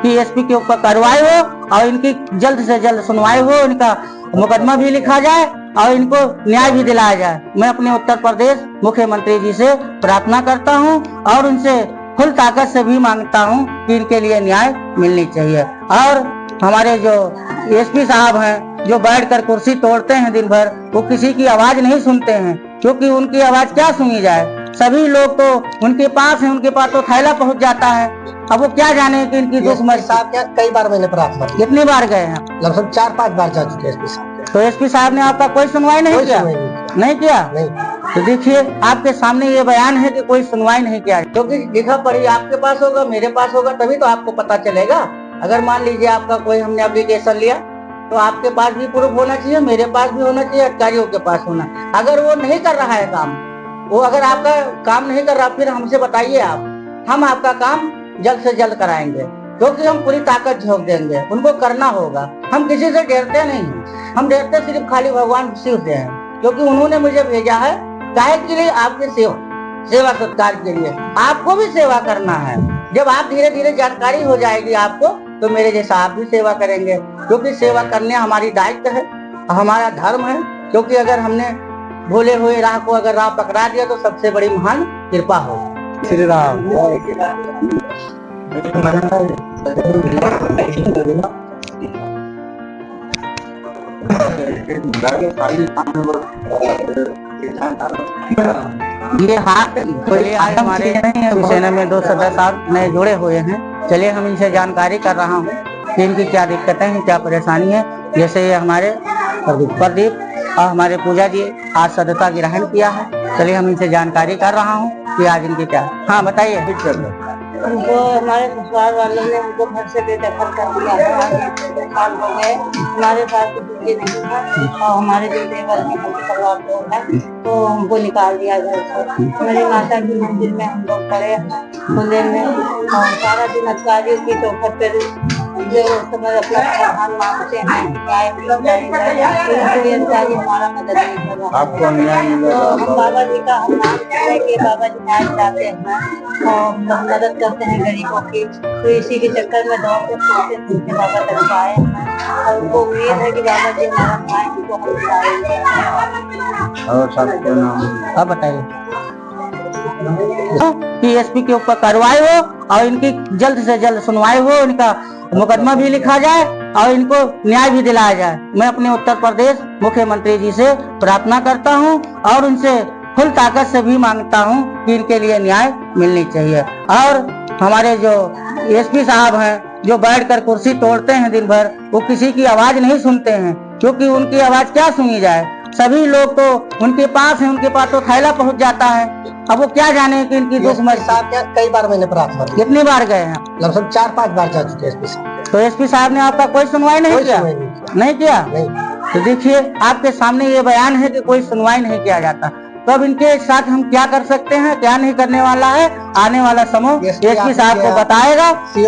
कि एसपी के ऊपर कार्रवाई हो और इनकी जल्द से जल्द सुनवाई हो, इनका मुकदमा भी लिखा जाए और इनको न्याय भी दिलाया जाए। मैं अपने उत्तर प्रदेश मुख्यमंत्री जी से प्रार्थना करता हूं और उनसे फुल ताकत से भी मांगता हूं कि इनके लिए न्याय मिलनी चाहिए। और हमारे जो एसपी साहब हैं जो बैठकर कुर्सी तोड़ते हैं दिन भर, वो किसी की आवाज नहीं सुनते हैं, क्योंकि उनकी आवाज क्या सुनी जाए। सभी लोग तो उनके पास है, उनके पास तो थैला पहुंच जाता है। अब वो क्या जाने कि इनकी दुख मर्जी। साहब क्या कई बार मैंने प्रार्थना की, कितनी बार गए हैं? लगभग 4-5 बार जा चुके एसपी साहब। तो एसपी साहब ने आपका कोई सुनवाई नहीं किया? नहीं किया। तो देखिए आपके सामने ये बयान है कि कोई सुनवाई नहीं किया, क्योंकि लिखा पढ़ी आपके पास होगा, मेरे पास होगा, तभी तो आपको पता चलेगा। अगर मान लीजिए आपका कोई हमने एप्लीकेशन लिया तो आपके पास भी प्रूफ होना चाहिए, मेरे पास भी होना चाहिए, अधिकारियों के पास होना। अगर वो नहीं कर रहा है काम, वो अगर आपका काम नहीं कर रहा, फिर हमसे बताइए आप, हम आपका काम जल्द से जल्द कराएंगे, क्योंकि हम पूरी ताकत झोंक देंगे। उनको करना होगा। हम किसी से डरते नहीं हैं, हम डरते सिर्फ खाली भगवान शिव से हैं, क्योंकि उन्होंने मुझे भेजा है काहे के लिए? आपके सेवा सत्कार के लिए। आपको भी सेवा करना है। जब आप धीरे धीरे जानकारी हो जाएगी आपको, तो मेरे जैसा आप भी सेवा करेंगे, क्योंकि सेवा करने हमारी दायित्व है, हमारा धर्म है। क्योंकि अगर हमने भूले हुए राह को अगर राह पकड़ा दिया तो सबसे बड़ी महान कृपा होगी। श्री राम। ये हाथ खोले आज हमारे सेना में 2 सदस्य नए जुड़े हुए हैं। चलिए हम इनसे जानकारी कर रहा हूँ कि इनकी क्या दिक्कतें हैं, क्या परेशानी है। जैसे ये हमारे प्रदीप और हमारे पूजा जी आज सदस्यता ग्रहण किया है। चलिए हम इनसे जानकारी कर रहा हूँ कि आज इनकी क्या। हाँ बताइए। उनको हमारे ससुराल वालों ने उनको घर से बेदखल कर दिया। 2 साल हो गए, हमारे साथ कुछ भी नहीं था और हमारे जो देवर हैं उनके परिवार लोग हैं तो हमको निकाल दिया घर से। मेरी माता की मंदिर में हम लोग पड़े खुले में और सारा दिन अधिकारियों की चौखट पे जो समय अपना समाधान मांगते हैं, न्याय अधिकारी हमारा मदद नहीं कर रहा। आपको अन्याय मिलेगा। तो हम बाबा जी का हम नाम है कि बाबा जी न्याय चाहते हैं और मदद करते हैं गरीबों की। तो इसी के चक्कर में दौड़ते फिरते बाबा तक आए हैं और उनको उम्मीद है कि बाबा जी हमारा न्याय उनको हम दिलाएंगे। और सबका नाम अब बताइए कि एसपी के ऊपर कार्रवाई हो और इनकी जल्द से जल्द सुनवाई हो, इनका मुकदमा भी लिखा जाए और इनको न्याय भी दिलाया जाए। मैं अपने उत्तर प्रदेश मुख्यमंत्री जी से प्रार्थना करता हूं और उनसे फुल ताकत से भी मांगता हूं कि इनके लिए न्याय मिलनी चाहिए। और हमारे जो एसपी साहब हैं जो बैठकर कुर्सी तोड़ते हैं दिन भर, वो किसी की आवाज नहीं सुनते हैं, क्योंकि उनकी आवाज क्या सुनी जाए। सभी लोग तो उनके पास है, उनके पास तो थैला पहुंच जाता है। अब वो क्या जाने कि इनकी दुख मर्जी। साहब क्या कई बार मैंने प्रार्थना की, कितनी बार गए हैं? लगभग 4-5 बार जा चुके एसपी साहब। तो एसपी साहब ने आपका कोई सुनवाई नहीं किया? नहीं किया। तो देखिए आपके सामने ये बयान है कि कोई सुनवाई नहीं किया जाता। तो अब इनके साथ हम क्या कर सकते हैं, क्या नहीं करने वाला है, आने वाला समय एसपी साहब को बताएगा कि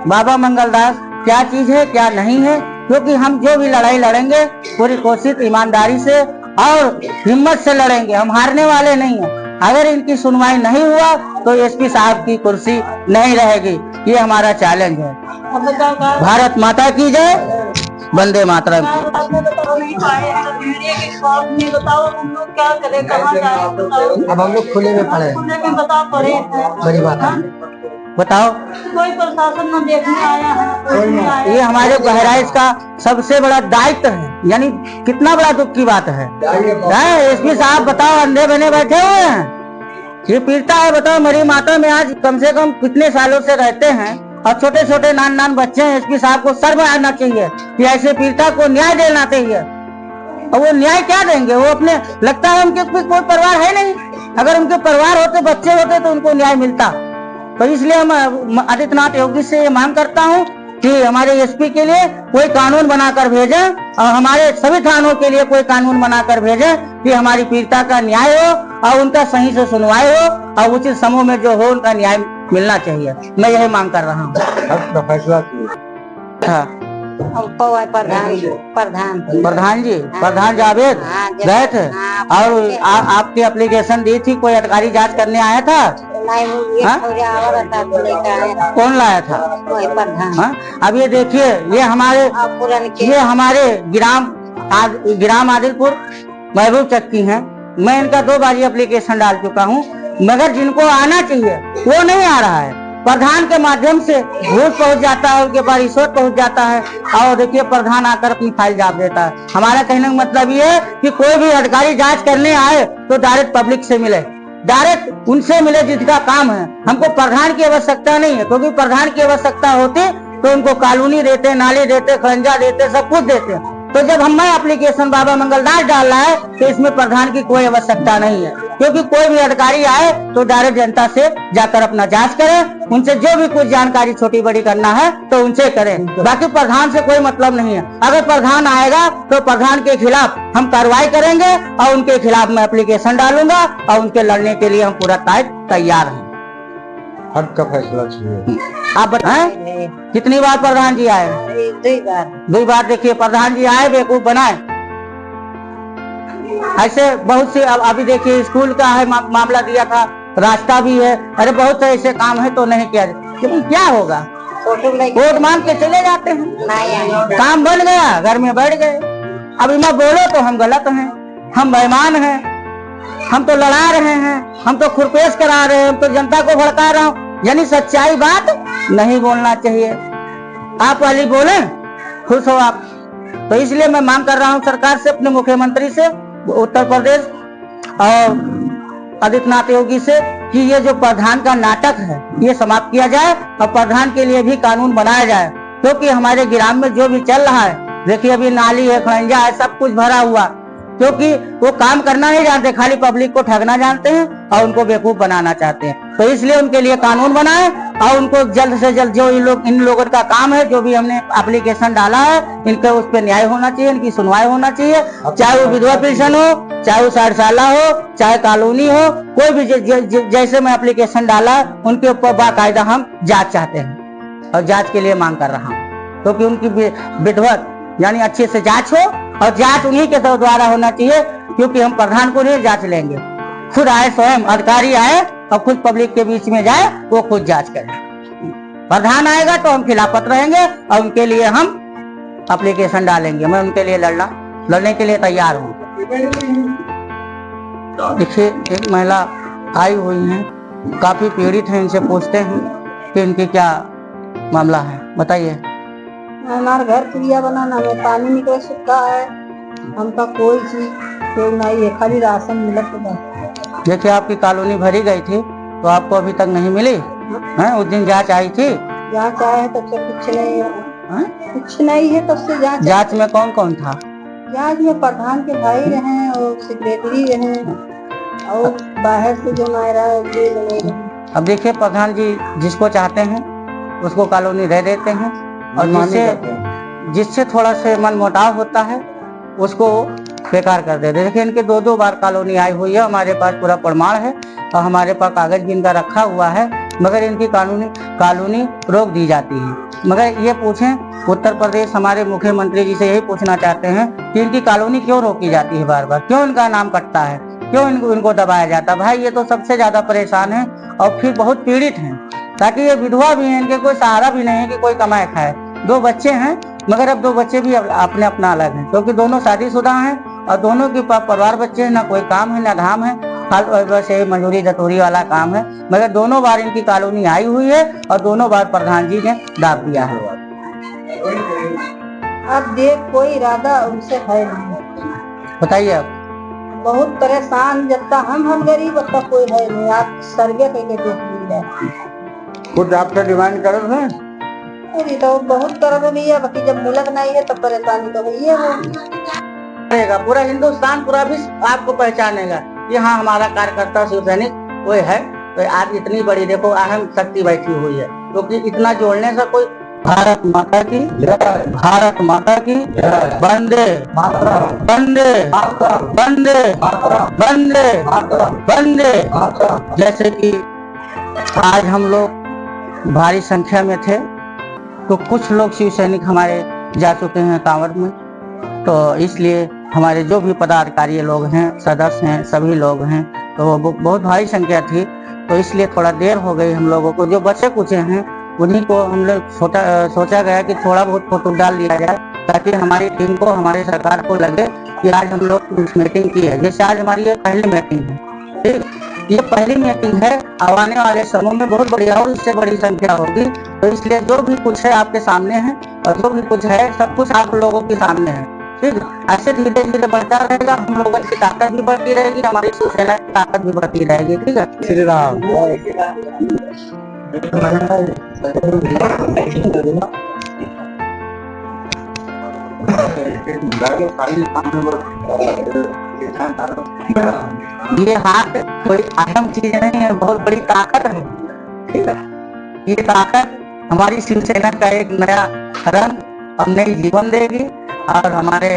बाबा मंगलदास क्या चीज है क्या नहीं है। क्योंकि हम जो भी लड़ाई लड़ेंगे पूरी कोशिश ईमानदारी से और हिम्मत से लड़ेंगे, हम हारने वाले नहीं हैं। अगर इनकी सुनवाई नहीं हुआ तो एसपी साहब की कुर्सी नहीं रहेगी। ये हमारा चैलेंज है। भारत माता की जय, वंदे मातरम। अब हम लोग खुले में पड़े, बड़ी बात है। बताओ कोई प्रशासन न देखने आया है। ये हमारे बहराइच का सबसे बड़ा दायित्व है, यानी कितना बड़ा दुख की बात है। एसपी साहब बताओ, अंधे बने बैठे हुए हैं, ये पीड़ता है। बताओ मेरी माता में आज कम से कम कितने सालों से रहते हैं और छोटे छोटे नान बच्चे हैं। एसपी साहब को सर्व आना चाहिए कि ऐसे पीड़िता को न्याय देना चाहिए। और वो न्याय क्या देंगे? वो अपने लगता है उनके कोई परिवार है नहीं। अगर उनके परिवार होते, बच्चे होते तो उनको न्याय मिलता। तो इसलिए हम आदित्यनाथ योगी से ये मांग करता हूँ कि हमारे एसपी के लिए कोई कानून बनाकर भेजें और हमारे सभी थानों के लिए कोई कानून बनाकर भेजें कि हमारी पीड़िता का न्याय हो और उनका सही से सुनवाई हो और उचित समूह में जो हो उनका न्याय मिलना चाहिए। मैं यही मांग कर रहा हूँ। प्रधान जावेद गए थे और आपकी एप्लीकेशन दी थी, कोई अधिकारी जांच करने आया था? नहीं वो ये हाँ? थोड़े आवर साथ लेकर आए कौन लाया था? वही प्रधान हाँ? अब ये देखिए, ये हमारे ग्राम आदिलपुर महबूब चक्की हैं। मैं इनका 2 बार एप्लीकेशन डाल चुका हूँ, मगर जिनको आना चाहिए वो नहीं आ रहा है। प्रधान के माध्यम से घूस पहुंच जाता है, उनके पास रिश्वत पहुंच जाता है, और देखिए प्रधान आकर अपनी फाइल जाप देता है। हमारा कहने का मतलब ये है कि कोई भी अधिकारी जांच करने आए तो डायरेक्ट पब्लिक से मिले, डायरेक्ट उनसे मिले जिसका काम है। हमको प्रधान की आवश्यकता नहीं है, क्योंकि प्रधान की आवश्यकता होती तो उनको कॉलोनी देते, नाली देते, खंजा देते, सब कुछ देते। तो जब हम एप्लीकेशन बाबा मंगलदास डाल रहा है तो इसमें प्रधान की कोई आवश्यकता नहीं है, क्योंकि कोई भी अधिकारी आए तो डायरेक्ट जनता से जाकर अपना जांच करें, उनसे जो भी कुछ जानकारी छोटी बड़ी करना है तो उनसे करें। बाकी प्रधान से कोई मतलब नहीं है। अगर प्रधान आएगा तो प्रधान के खिलाफ हम कार्रवाई करेंगे और उनके खिलाफ मैं एप्लीकेशन डालूंगा और उनके लड़ने के लिए हम पूरा तैयार हैं। हद का फैसला चाहिए। आप बताएं कितनी बार प्रधान जी आए? 2 बार। देखिए प्रधान जी आए, बेवकूफ बनाए। ऐसे बहुत से, अब अभी देखिए स्कूल का है मामला दिया था, रास्ता भी है, अरे बहुत से ऐसे काम है तो नहीं किया, लेकिन क्या होगा? वोट मांग के चले जाते हैं, काम बन गया, घर में बैठ गए। अभी मैं बोलो तो हम गलत हैं, हम बेईमान हैं, हम तो लड़ा रहे हैं, हम तो खुरपेश करा रहे हैं, हम तो जनता को भड़का रहा हूँ। यानी सच्चाई बात नहीं बोलना चाहिए। आप वाली बोले खुश हो आप, तो इसलिए मैं मांग कर रहा हूँ सरकार से, अपने मुख्यमंत्री से उत्तर प्रदेश और आदित्यनाथ योगी से, कि ये जो प्रधान का नाटक है ये समाप्त किया जाए और प्रधान के लिए भी कानून बनाया जाए। क्योंकि हमारे ग्राम में जो भी चल रहा है, देखिए अभी नाली है, खड़ंजा है, सब कुछ भरा हुआ, क्योंकि वो काम करना नहीं जानते, खाली पब्लिक को ठगना जानते हैं और उनको बेवकूफ बनाना चाहते हैं। तो इसलिए उनके लिए कानून बनाए और उनको जल्द से जल्द, जो इन लोगों का काम है, जो भी हमने एप्लीकेशन डाला है, इनका उस पर न्याय होना चाहिए, इनकी सुनवाई होना चाहिए। चाहे वो विधवा पेंशन हो, चाहे वो 60 साल हो, चाहे कॉलोनी हो, कोई भी जैसे मैं एप्लीकेशन डाला उनके ऊपर बाकायदा हम जांच चाहते हैं और जांच के लिए मांग कर रहा हूँ, क्योंकि उनकी विधवत यानी अच्छे से जांच हो, और जांच उन्हीं के द्वारा होना चाहिए, क्योंकि हम प्रधान को नहीं जांच लेंगे। खुद आए, स्वयं अधिकारी आए और खुद पब्लिक के बीच में जाए, वो खुद जांच करें। प्रधान आएगा तो हम खिलाफत रहेंगे और उनके लिए हम एप्लीकेशन डालेंगे। मैं उनके लिए लड़ने के लिए तैयार हूँ। देखिए एक महिला आई हुई है, काफी पीड़ित है, इनसे पूछते हैं कि इनकी क्या मामला है, बताइए। हमारे घर पुलिया बनाना में पानी निकल सकता है, हमका कोई चीज नहीं है, खाली राशन मिलत तो बस। देखिए आपकी कॉलोनी भरी गई थी तो आपको अभी तक नहीं मिली है? उस दिन जांच आई थी, जांच आया है, तब से कुछ नहीं है, कुछ नहीं है, तब से जांच में कौन कौन था? जांच में प्रधान के भाई रहे और सेक्रेटरी रहे और बाहर से जो नायरा रहे। अब देखिए प्रधान जी जिसको चाहते हैं उसको कॉलोनी दे देते हैं, और जिससे थोड़ा से मन मुटाव होता है उसको बेकार कर देते। देखिए इनके 2 बार कॉलोनी आई हुई है, हमारे पास पूरा प्रमाण है और हमारे पास कागज भी इनका रखा हुआ है, मगर इनकी कॉलोनी रोक दी जाती है। मगर ये पूछें उत्तर प्रदेश हमारे मुख्यमंत्री जी से यही पूछना चाहते हैं कि इनकी कॉलोनी क्यों रोकी जाती है बार बार, क्यों इनका नाम कटता है, क्यों इनको दबाया जाता है? भाई ये तो सबसे ज्यादा परेशान है और फिर बहुत पीड़ित हैं, ताकि ये विधवा भी है, इनके कोई सहारा भी नहीं है कि कोई कमाए खाए। 2 बच्चे हैं, मगर अब 2 बच्चे भी अपने अपना अलग हैं, क्योंकि दोनों शादीशुदा हैं और दोनों के परिवार बच्चे हैं, ना कोई काम है ना धाम है, बस ये मजदूरी दतूरी वाला काम है। मगर 2 बार इनकी कॉलोनी आई हुई है और 2 बार प्रधान जी ने दाब दिया है। अब देख कोई इरादा उनसे है नहीं, बताइए आप। बहुत परेशान, जब तक हम गरीब तब तक कोई है नहीं। आप सर्वे करके देख लीजिए, खुद आपसे डिमांड कर रहे हैं, तो बहुत तरह भी है, बाकी जब मिलत नहीं है तब परेशानी तो है वो। पूरा हिंदुस्तान पूरा भी आपको पहचानेगा, यहाँ हमारा कार्यकर्ता शिव सैनिक कोई है। तो आज इतनी बड़ी देखो अहम शक्ति बैठी हुई है, क्योंकि इतना जोड़ने से कोई। भारत माता की जय, भारत माता की जय, वंदे मातरम, वंदे मातरम, वंदे मातरम, वंदे मातरम, वंदे मातरम। जैसे कि आज हम लोग भारी संख्या में थे, तो कुछ लोग शिव सैनिक हमारे जा चुके हैं कांवड़ में, तो इसलिए हमारे जो भी पदाधिकारी लोग हैं, सदस्य हैं, सभी लोग हैं, तो वो बहुत भारी संख्या थी। तो इसलिए थोड़ा देर हो गई हम लोगों को। जो बचे कुछ हैं उन्हीं को हम लोग सोचा गया कि थोड़ा बहुत फोटो डाल लिया जाए, ताकि हमारी टीम को, हमारी सरकार को लगे कि आज हम लोग मीटिंग की है। जैसे आज हमारी ये पहली मीटिंग है, ठीक, ये पहली मीटिंग है। आने वाले समूह में बहुत बड़ी और इससे बड़ी संख्या होगी, तो इसलिए जो भी कुछ है आपके सामने है, और जो भी कुछ है सब कुछ आप लोगों के सामने है, ठीक। ऐसे धीरे धीरे बढ़ता रहेगा, हम लोगों की ताकत भी बढ़ती रहेगी, हमारी शिवसेना की ताकत भी बढ़ती रहेगी, ठीक है। श्री राम। ये हाथ कोई अहम चीज नहीं है, बहुत बड़ी ताकत है, ठीक है। ये ताकत हमारी शिवसेना का एक नया रंग और नई जीवन देगी, और हमारे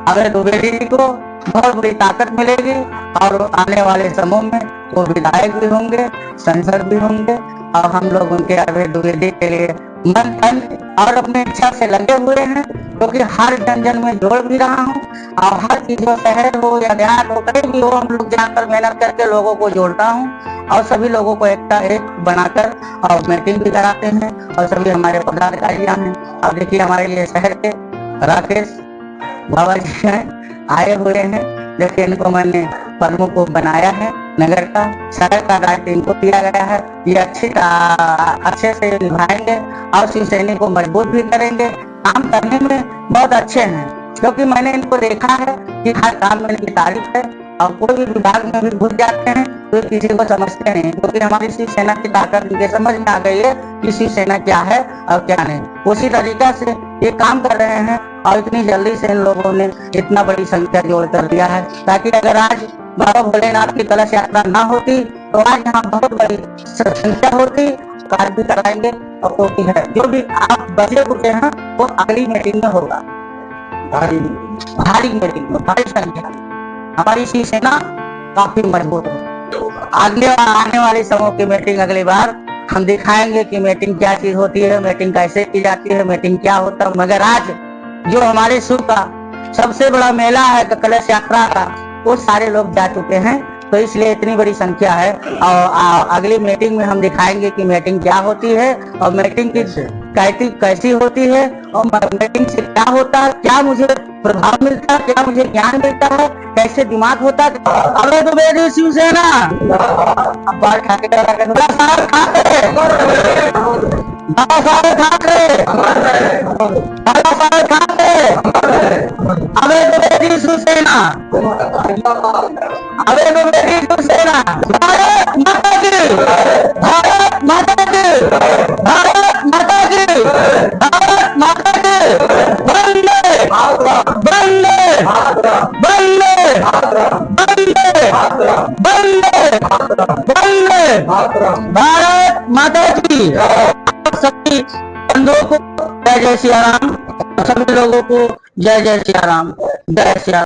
अभय द्विवेदी जी को बहुत बड़ी ताकत मिलेगी, और आने वाले समूह में वो विधायक भी होंगे, सांसद भी होंगे, और हम लोग उनके अभय द्विवेदी के लिए मन तन और अपने इच्छा से लगे हुए हैं, क्योंकि हर जन जन में जोड़ भी रहा हूँ, और हर चीज हो, शहर हो या देहात हो, कहीं भी हो, हम लोग जाकर मेहनत करके लोगों को जोड़ता हूँ, और सभी लोगों को एकता एक बनाकर और मीटिंग भी कराते हैं, और सभी हमारे पदाधिकारियां हैं। अब देखिए हमारे ये शहर के राकेश बाबा जी हैं, आए हुए हैं। देखिए इनको मैंने प्रमुख को बनाया है, नगर का शहर का दायित्व इनको दिया गया है। ये अच्छे से निभाएंगे और शिवसैनिक को मजबूत भी करेंगे। काम करने में बहुत अच्छे हैं, क्योंकि मैंने इनको देखा है कि हर काम में इनकी तारीफ है, और कोई भी विभाग में भी घुस जाते हैं तो किसी को समझते नहीं, क्योंकि हमारी शिवसेना की ताकत इनके समझ में आ गई है कि शिवसेना क्या है और क्या नहीं। उसी तरीका से ये काम कर रहे हैं, और इतनी जल्दी से इन लोगों ने इतना बड़ी संख्या जोड़ कर दिया है, ताकि अगर आज बाबा भोलेनाथ की कलश यात्रा ना होती तो आज यहाँ बहुत बड़ी संख्या होती, कार्य भी कराएंगे। और होती है, जो भी आप बचे कुछ हैं वो अगली मीटिंग में होगा, भारी मीटिंग में, भारी संख्या। हमारी शिवसेना काफी मजबूत है। आगे आने वाली समूह की मीटिंग अगली बार हम दिखाएंगे कि मीटिंग क्या चीज होती है, मीटिंग कैसे की जाती है, मीटिंग क्या होता है। मगर आज जो हमारे शिव का सबसे बड़ा मेला है कलश यात्रा का, वो सारे लोग जा चुके हैं, तो इसलिए इतनी बड़ी संख्या है। और अगली मीटिंग में हम दिखाएंगे कि मीटिंग क्या होती है, और मीटिंग की कैसी होती है, और मीटिंग से क्या होता है, क्या मुझे प्रभाव मिलता है, क्या मुझे ज्ञान मिलता है, कैसे दिमाग होता है। अबे तो मेरी शिवसेना बाहर ठाकरे अबे तो मेरी शिवसेना, अबे तो मेरी शिवसेना। भारत माता की, भारत माता की, भारत माता की, भारत माता की। वंदे वंदे वंदे वंदे वंदे भारत माता की। सभी बंधुओं को जय जय सिया राम, सभी लोगों को जय जय सिया राम, जय सिया।